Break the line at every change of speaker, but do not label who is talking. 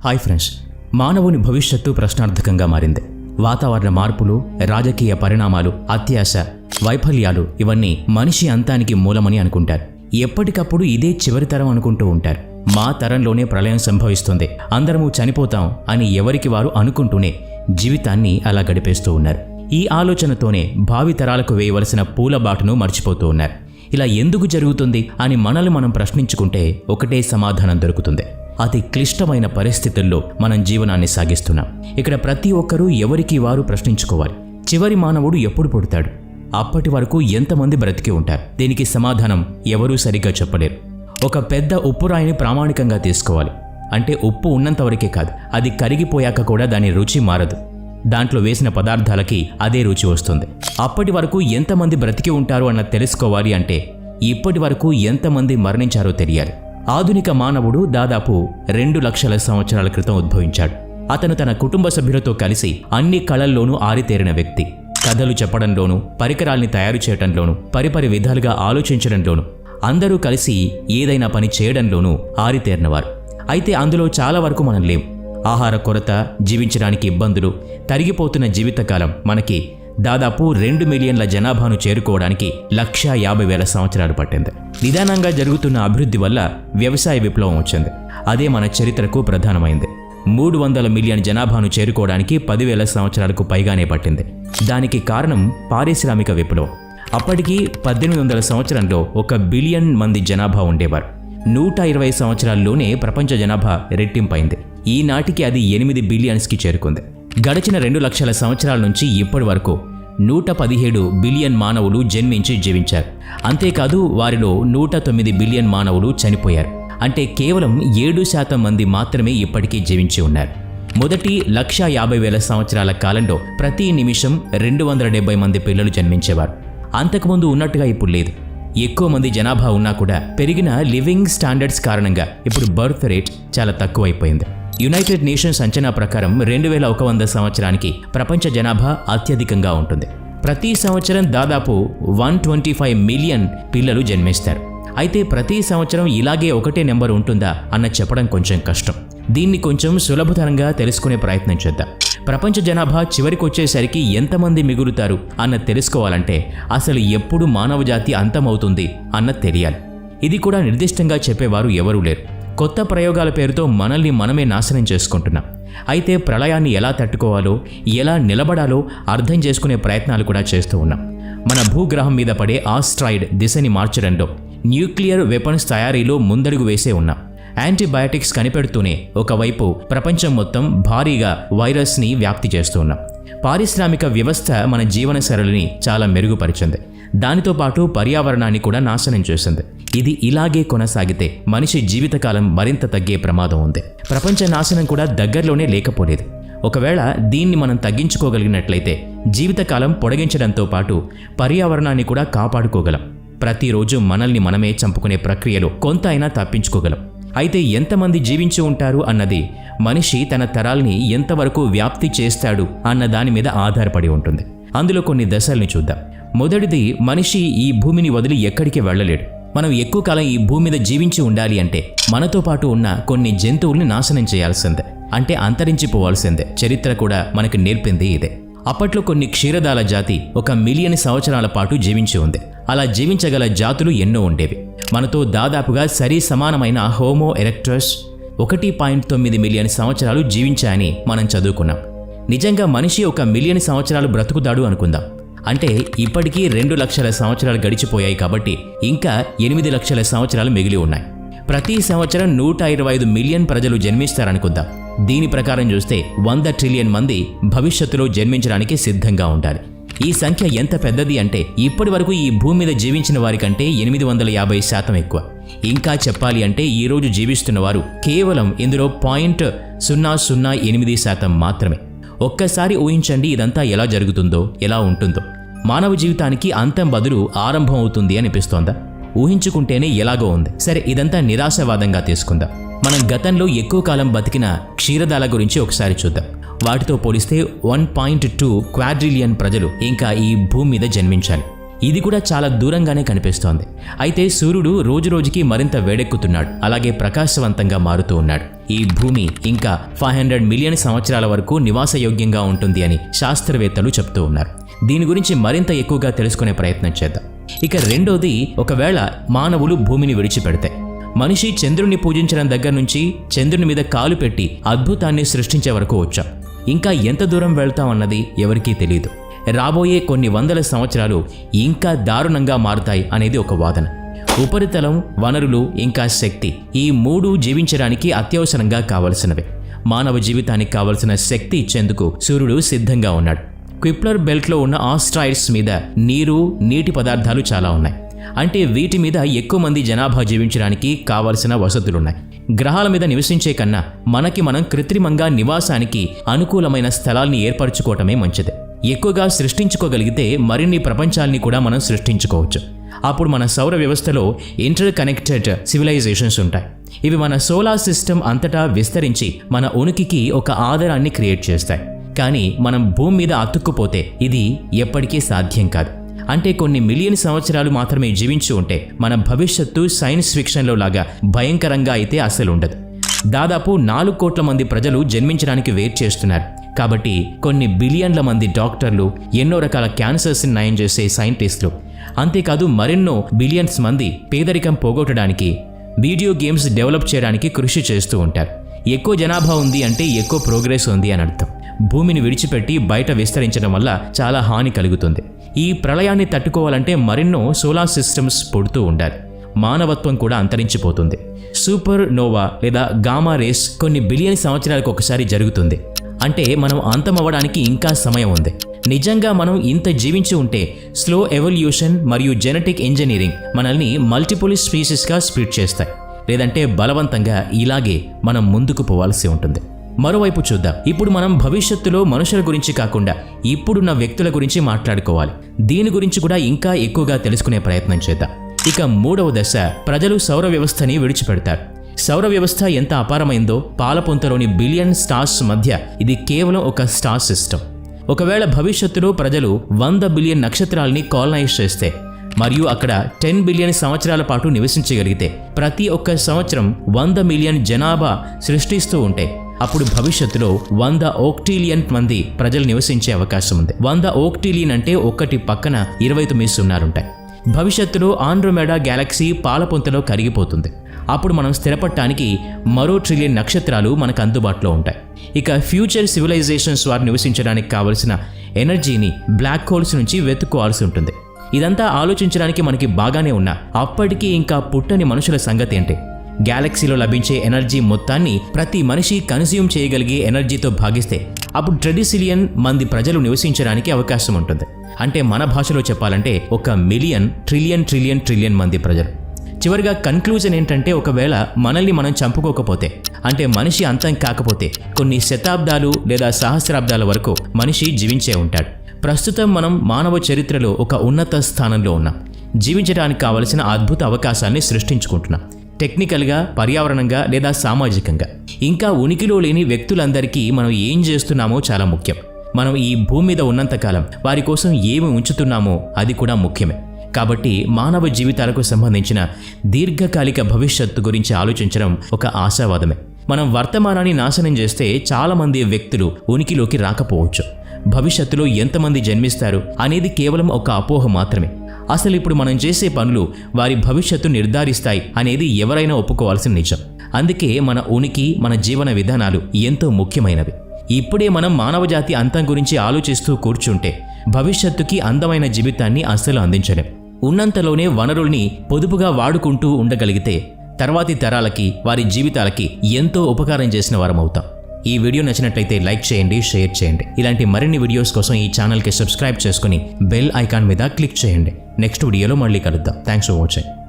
Hi friends, మానవుని భవిష్యత్తు ప్రశ్నార్థకంగా మారింది. వాతావరణ మార్పులు, రాజకీయ పరిణామాలు, అత్యాశ, వైఫల్యాలు ఇవన్నీ మనిషి అంతానికి మూలమని అనుకుంటారు. ఎప్పటికప్పుడు ఇదే చివరి తరం అనుకుంటూ ఉంటారు. మా తరంలోనే ప్రళయం సంభవిస్తుంది, అందరము చనిపోతాం అని ఎవరికి వారు అనుకుంటూనే జీవితాన్ని అలా గడిపేస్తూ ఉన్నారు. ఈ ఆలోచనతోనే భావితరాలకు వేయవలసిన పూలబాటను మర్చిపోతూ ఉన్నారు. ఇలా ఎందుకు జరుగుతుంది అని మనల్ని మనం ప్రశ్నించుకుంటే ఒకటే సమాధానం దొరుకుతుంది. అతి క్లిష్టమైన పరిస్థితుల్లో మనం జీవనాన్ని సాగిస్తున్నాం. ఇక్కడ ప్రతి ఒక్కరూ ఎవరికి వారు ప్రశ్నించుకోవాలి. చివరి మానవుడు ఎప్పుడు పుడతాడు? అప్పటి వరకు ఎంతమంది బ్రతికి ఉంటారు? దీనికి సమాధానం ఎవరూ సరిగ్గా చెప్పలేరు. ఒక పెద్ద ఉప్పురాయిని ప్రామాణికంగా తీసుకోవాలి. అంటే ఉప్పు ఉన్నంతవరకే కాదు, అది కరిగిపోయాక కూడా దాని రుచి మారదు. దాంట్లో వేసిన పదార్థాలకి అదే రుచి వస్తుంది. అప్పటి వరకు ఎంతమంది బ్రతికి ఉంటారు అన్న తెలుసుకోవాలి అంటే ఇప్పటి వరకు ఎంతమంది మరణించారో తెలియాలి. ఆధునిక మానవుడు దాదాపు 2 లక్షల సంవత్సరాల క్రితం ఉద్భవించాడు. అతను తన కుటుంబ సభ్యులతో కలిసి అన్ని కళల్లోనూ ఆరితేరిన వ్యక్తి. కథలు చెప్పడంలోనూ, పరికరాల్ని తయారు చేయడంలోనూ, పరిపరి విధాలుగా ఆలోచించడంలోనూ, అందరూ కలిసి ఏదైనా పని చేయడంలోనూ ఆరితేరినవారు. అయితే అందులో చాలా వరకు మనం లేం. ఆహార కొరత, జీవించడానికి ఇబ్బందులు, తరిగిపోతున్న జీవితకాలం మనకి దాదాపు 2 మిలియన్ల జనాభాను చేరుకోవడానికి 1,50,000 సంవత్సరాలు పట్టింది. నిదానంగా జరుగుతున్న అభివృద్ధి వల్ల వ్యవసాయ విప్లవం వచ్చింది. అదే మన చరిత్రకు ప్రధానమైంది. 300 మిలియన్ జనాభాను చేరుకోవడానికి 10,000 సంవత్సరాలకు పైగానే పట్టింది. దానికి కారణం పారిశ్రామిక విప్లవం. అప్పటికి 1800 సంవత్సరంలో 1 బిలియన్ మంది జనాభా ఉండేవారు. 120 సంవత్సరాల్లోనే ప్రపంచ జనాభా రెట్టింపైంది. ఈనాటికి అది 8 బిలియన్స్కి చేరుకుంది. గడిచిన 2 లక్షల సంవత్సరాల నుంచి ఇప్పటి వరకు 117 బిలియన్ మానవులు జన్మించి జీవించారు. అంతేకాదు వారిలో 109 బిలియన్ మానవులు చనిపోయారు. అంటే కేవలం 7% మంది మాత్రమే ఇప్పటికీ జీవించి ఉన్నారు. మొదటి 1,50,000 సంవత్సరాల కాలంలో ప్రతి నిమిషం 270 మంది పిల్లలు జన్మించేవారు. అంతకుముందు ఉన్నట్టుగా ఇప్పుడు లేదు. ఎక్కువ మంది జనాభా ఉన్నా కూడా పెరిగిన లివింగ్ స్టాండర్డ్స్ కారణంగా ఇప్పుడు బర్త్ రేట్ చాలా తక్కువైపోయింది. యునైటెడ్ నేషన్స్ అంచనా ప్రకారం 2100 సంవత్సరానికి ప్రపంచ జనాభా అత్యధికంగా ఉంటుంది. ప్రతి సంవత్సరం దాదాపు 125 మిలియన్ పిల్లలు జన్మిస్తారు. అయితే ప్రతి సంవత్సరం ఇలాగే ఒకటే నెంబర్ ఉంటుందా అన్న చెప్పడం కొంచెం కష్టం. దీన్ని కొంచెం సులభతరంగా తెలుసుకునే ప్రయత్నం చేద్దాం. ప్రపంచ జనాభా చివరికొచ్చేసరికి ఎంతమంది మిగులుతారు అన్న తెలుసుకోవాలంటే అసలు ఎప్పుడు మానవజాతి అంతమవుతుంది అన్న తెలియాలి. ఇది కూడా నిర్దిష్టంగా చెప్పేవారు ఎవరూ లేరు. కొత్త ప్రయోగాల పేరుతో మనల్ని మనమే నాశనం చేసుకుంటున్నాం. అయితే ప్రళయాన్ని ఎలా తట్టుకోవాలో, ఎలా నిలబడాలో అర్థం చేసుకునే ప్రయత్నాలు కూడా చేస్తూ ఉన్నాం. మన భూగ్రహం మీద పడే ఆస్ట్రాయిడ్ దిశని మార్చడంలో, న్యూక్లియర్ వెపన్స్ తయారీలో ముందడుగు వేసే ఉన్నాం. యాంటీబయాటిక్స్ కనిపెడుతూనే ఒకవైపు ప్రపంచం మొత్తం భారీగా వైరస్ని వ్యాప్తి చేస్తూ ఉన్నాం. పారిశ్రామిక వ్యవస్థ మన జీవన సరళిని చాలా మెరుగుపరిచింది. దానితో పాటు పర్యావరణాన్ని కూడా నాశనం చేసింది. ఇది ఇలాగే కొనసాగితే మనిషి జీవితకాలం మరింత తగ్గే ప్రమాదం ఉంది. ప్రపంచ నాశనం కూడా దగ్గరలోనే లేకపోలేదు. ఒకవేళ దీన్ని మనం తగ్గించుకోగలిగినట్లయితే జీవితకాలం పొడిగించడంతో పాటు పర్యావరణాన్ని కూడా కాపాడుకోగలం. ప్రతిరోజు మనల్ని మనమే చంపుకునే ప్రక్రియలో కొంత అయినా తప్పించుకోగలం. అయితే ఎంతమంది జీవించి ఉంటారు అన్నది మనిషి తన తరాల్ని ఎంతవరకు వ్యాప్తి చేస్తాడు అన్న దాని మీద ఆధారపడి ఉంటుంది. అందులో కొన్ని దశల్ని చూద్దాం. మొదటిది, మనిషి ఈ భూమిని వదిలి ఎక్కడికి వెళ్ళలేడు. మనం ఎక్కువ కాలం ఈ భూమి మీద జీవించి ఉండాలి అంటే మనతో పాటు ఉన్న కొన్ని జంతువుల్ని నాశనం చేయాల్సిందే, అంటే అంతరించిపోవాల్సిందే. చరిత్ర కూడా మనకు నేర్పింది ఇదే. అప్పట్లో కొన్ని క్షీరదాల జాతి 1 మిలియన్ సంవత్సరాల పాటు జీవించి ఉంది. అలా జీవించగల జాతులు ఎన్నో ఉండేవి. మనతో దాదాపుగా సరి సమానమైన హోమో ఎరెక్టస్ 1.9 మిలియన్ సంవత్సరాలు జీవించాయని మనం చదువుకున్నాం. నిజంగా మనిషి 1 మిలియన్ సంవత్సరాలు బ్రతుకుతాడు అనుకుందాం. అంటే ఇప్పటికీ 2 లక్షల సంవత్సరాలు గడిచిపోయాయి కాబట్టి ఇంకా 8 లక్షల సంవత్సరాలు మిగిలి ఉన్నాయి. ప్రతి సంవత్సరం 125 మిలియన్ ప్రజలు జన్మిస్తారనుకుందాం. దీని ప్రకారం చూస్తే 100 ట్రిలియన్ మంది భవిష్యత్తులో జన్మించడానికి సిద్ధంగా ఉండాలి. ఈ సంఖ్య ఎంత పెద్దది అంటే ఇప్పటి వరకు ఈ భూమి మీద జీవించిన వారికంటే 850% ఎక్కువ. ఇంకా చెప్పాలి అంటే ఈరోజు జీవిస్తున్న వారు కేవలం ఇందులో 0.008% మాత్రమే. ఒక్కసారి ఊహించండి ఇదంతా ఎలా జరుగుతుందో, ఎలా ఉంటుందో. మానవ జీవితానికి అంతం బదులు ఆరంభం అవుతుంది అనిపిస్తోందా? ఊహించుకుంటేనే ఎలాగో ఉంది. సరే, ఇదంతా నిరాశవాదంగా తీసుకుందాం. మనం గతంలో ఎక్కువ కాలం బతికిన క్షీరదాల గురించి ఒకసారి చూద్దాం. వాటితో పోలిస్తే 1.2 క్వాడ్రిలియన్ ప్రజలు ఇంకా ఈ భూమి మీద జన్మించాలి. ఇది కూడా చాలా దూరంగానే కనిపిస్తోంది. అయితే సూర్యుడు రోజురోజుకి మరింత వేడెక్కుతున్నాడు, అలాగే ప్రకాశవంతంగా మారుతూ ఉన్నాడు. ఈ భూమి ఇంకా 500 మిలియన్ సంవత్సరాల వరకు నివాసయోగ్యంగా ఉంటుంది అని శాస్త్రవేత్తలు చెప్తూ ఉన్నారు. దీని గురించి మరింత ఎక్కువగా తెలుసుకునే ప్రయత్నం చేద్దాం. ఇక రెండోది, ఒకవేళ మానవులు భూమిని విడిచిపెడితే మనిషి చంద్రుని పూజించడం దగ్గర నుంచి చంద్రుని మీద కాలు పెట్టి అద్భుతాన్ని సృష్టించే వరకు వచ్చాం. ఇంకా ఎంత దూరం వెళ్తామన్నది ఎవరికీ తెలియదు. రాబోయే కొన్ని వందల సంవత్సరాలు ఇంకా దారుణంగా మారుతాయి అనేది ఒక వాదన. ఉపరితలం, వనరులు, ఇంకా శక్తి, ఈ మూడు జీవించడానికి అత్యవసరంగా కావలసినవే. మానవ జీవితానికి కావలసిన శక్తి ఇచ్చేందుకు సూర్యుడు సిద్ధంగా ఉన్నాడు. క్విప్లర్ బెల్ట్లో ఉన్న ఆస్ట్రాయిడ్స్ మీద నీరు, నీటి పదార్థాలు చాలా ఉన్నాయి. అంటే వీటి మీద ఎక్కువ మంది జనాభా జీవించడానికి కావలసిన వసతులున్నాయి. గ్రహాల మీద నివసించే కన్నా మనకి మనం కృత్రిమంగా నివాసానికి అనుకూలమైన స్థలాల్ని ఏర్పరచుకోవటమే మంచిది. ఎక్కువగా సృష్టించుకోగలిగితే మరిన్ని ప్రపంచాల్ని కూడా మనం సృష్టించుకోవచ్చు. అప్పుడు మన సౌర వ్యవస్థలో ఇంటర్ కనెక్టెడ్ సివిలైజేషన్స్ ఉంటాయి. ఇవి మన సోలార్ సిస్టమ్ అంతటా విస్తరించి మన ఉనికికి ఒక ఆధారాన్ని క్రియేట్ చేస్తాయి. కానీ మనం భూమి మీద అతుక్కుపోతే ఇది ఎప్పటికీ సాధ్యం కాదు. అంటే కొన్ని మిలియన్ సంవత్సరాలు మాత్రమే జీవించి ఉంటే మన భవిష్యత్తు సైన్స్ ఫిక్షన్లో లాగా భయంకరంగా అయితే అసలు ఉండదు. దాదాపు 4 కోట్ల మంది ప్రజలు జన్మించడానికి వెయిట్ చేస్తున్నారు. కాబట్టి కొన్ని బిలియన్ల మంది డాక్టర్లు, ఎన్నో రకాల క్యాన్సర్స్ని నయం చేసే సైంటిస్టులు, అంతేకాదు మరెన్నో బిలియన్స్ మంది పేదరికం పోగొట్టడానికి, వీడియో గేమ్స్ డెవలప్ చేయడానికి కృషి చేస్తూ ఉంటారు. ఎక్కువ జనాభా ఉంది అంటే ఎక్కువ ప్రోగ్రెస్ ఉంది అని అర్థం. భూమిని విడిచిపెట్టి బయట విస్తరించడం వల్ల చాలా హాని కలుగుతుంది. ఈ ప్రళయాన్ని తట్టుకోవాలంటే మరెన్నో సోలార్ సిస్టమ్స్ పుడుతూ ఉండాలి. మానవత్వం కూడా అంతరించిపోతుంది. సూపర్ నోవా లేదా గామా రేస్ కొన్ని బిలియన్ సంవత్సరాలకు ఒకసారి జరుగుతుంది. అంటే మనం అంతమవ్వడానికి ఇంకా సమయం ఉంది. నిజంగా మనం ఇంత జీవించి ఉంటే స్లో ఎవల్యూషన్ మరియు జెనెటిక్ ఇంజనీరింగ్ మనల్ని మల్టిపుల్ స్పీసీస్గా స్ప్లిట్ చేస్తాయి. లేదంటే బలవంతంగా ఇలాగే మనం ముందుకు పోవాల్సి ఉంటుంది. మరోవైపు చూద్దాం. ఇప్పుడు మనం భవిష్యత్తులో మనుషుల గురించి కాకుండా ఇప్పుడున్న వ్యక్తుల గురించి మాట్లాడుకోవాలి. దీని గురించి కూడా ఇంకా ఎక్కువగా తెలుసుకునే ప్రయత్నం చేద్దాం. ఇక మూడవ దశ, ప్రజలు సౌర వ్యవస్థని విడిచిపెడతారు. సౌర వ్యవస్థ ఎంత అపారమైందో, పాలపుంతలోని బిలియన్ స్టార్స్ మధ్య ఇది కేవలం ఒక స్టార్ సిస్టమ్. ఒకవేళ భవిష్యత్తులో ప్రజలు 100 బిలియన్ నక్షత్రాలని కాలనైజ్ చేస్తే మరియు అక్కడ 10 బిలియన్ సంవత్సరాల పాటు నివసించగలిగితే, ప్రతి ఒక్క సంవత్సరం 100 మిలియన్ జనాభా సృష్టిస్తూ ఉంటే, అప్పుడు భవిష్యత్తులో 100 ఓక్టీలియన్ మంది ప్రజలు నివసించే అవకాశం ఉంది. 100 ఓక్టీలియన్ అంటే ఒకటి పక్కన 29 సున్నాలుంటాయి. భవిష్యత్తులో ఆండ్రోమెడా గ్యాలక్సీ పాలపుంతలో కరిగిపోతుంది. అప్పుడు మనం స్థిరపడటానికి మరో ట్రిలియన్ నక్షత్రాలు మనకు అందుబాటులో ఉంటాయి. ఇక ఫ్యూచర్ సివిలైజేషన్స్ వారు నివసించడానికి కావలసిన ఎనర్జీని బ్లాక్ హోల్స్ నుంచి వెతుక్కోవాల్సి ఉంటుంది. ఇదంతా ఆలోచించడానికి మనకి బాగానే ఉన్నా అప్పటికీ ఇంకా పుట్టని మనుషుల సంగతి ఏంటి? గ్యాలక్సీలో లభించే ఎనర్జీ మొత్తాన్ని ప్రతి మనిషి కన్స్యూమ్ చేయగలిగే ఎనర్జీతో భాగిస్తే అప్పుడు ట్రెడిసిలియన్ మంది ప్రజలు నివసించడానికి అవకాశం ఉంటుంది. అంటే మన భాషలో చెప్పాలంటే 1 మిలియన్ ట్రిలియన్ మంది ప్రజలు. చివరిగా కన్క్లూజన్ ఏంటంటే, ఒకవేళ మనల్ని మనం చంపుకోకపోతే, అంటే మనిషి అంతం కాకపోతే, కొన్ని శతాబ్దాలు లేదా సహస్రాబ్దాల వరకు మనిషి జీవించే ఉంటాడు. ప్రస్తుతం మనం మానవ చరిత్రలో ఒక ఉన్నత స్థానంలో ఉన్నాం. జీవించడానికి కావలసిన అద్భుత అవకాశాన్ని సృష్టించుకుంటున్నాం. టెక్నికల్గా, పర్యావరణంగా లేదా సామాజికంగా. ఇంకా ఉనికిలో లేని వ్యక్తులందరికీ మనం ఏం చేస్తున్నామో చాలా ముఖ్యం. మనం ఈ భూమి మీద ఉన్నంతకాలం వారి కోసం ఏమి ఉంచుతున్నామో అది కూడా ముఖ్యమే. కాబట్టి మానవ జీవితాలకు సంబంధించిన దీర్ఘకాలిక భవిష్యత్తు గురించి ఆలోచించడం ఒక ఆశావాదమే. మనం వర్తమానాన్ని నాశనం చేస్తే చాలామంది వ్యక్తులు ఉనికిలోకి రాకపోవచ్చు. భవిష్యత్తులో ఎంతమంది జన్మిస్తారు అనేది కేవలం ఒక అపోహ మాత్రమే. అసలు ఇప్పుడు మనం చేసే పనులు వారి భవిష్యత్తు నిర్ధారిస్తాయి అనేది ఎవరైనా ఒప్పుకోవాల్సిన నిజం. అందుకే మన ఉనికి, మన జీవన విధానాలు ఎంతో ముఖ్యమైనవి. ఇప్పుడే మనం మానవజాతి అంతం గురించి ఆలోచిస్తూ కూర్చుంటే భవిష్యత్తుకి అందమైన జీవితాన్ని అస్సలు అందించలేం. ఉన్నంతలోనే వనరుల్ని పొదుపుగా వాడుకుంటూ ఉండగలిగితే తర్వాతి తరాలకి, వారి జీవితాలకి ఎంతో ఉపకారం చేసిన వారం అవుతాం. ఈ వీడియో నచ్చినట్లయితే లైక్ చేయండి, షేర్ చేయండి. ఇలాంటి మరిన్ని వీడియోస్ కోసం ఈ ఛానల్కి సబ్స్క్రైబ్ చేసుకుని బెల్ ఐకాన్ మీద క్లిక్ చేయండి. నెక్స్ట్ వీడియోలో మళ్ళీ కలుద్దాం. Thanks for watching.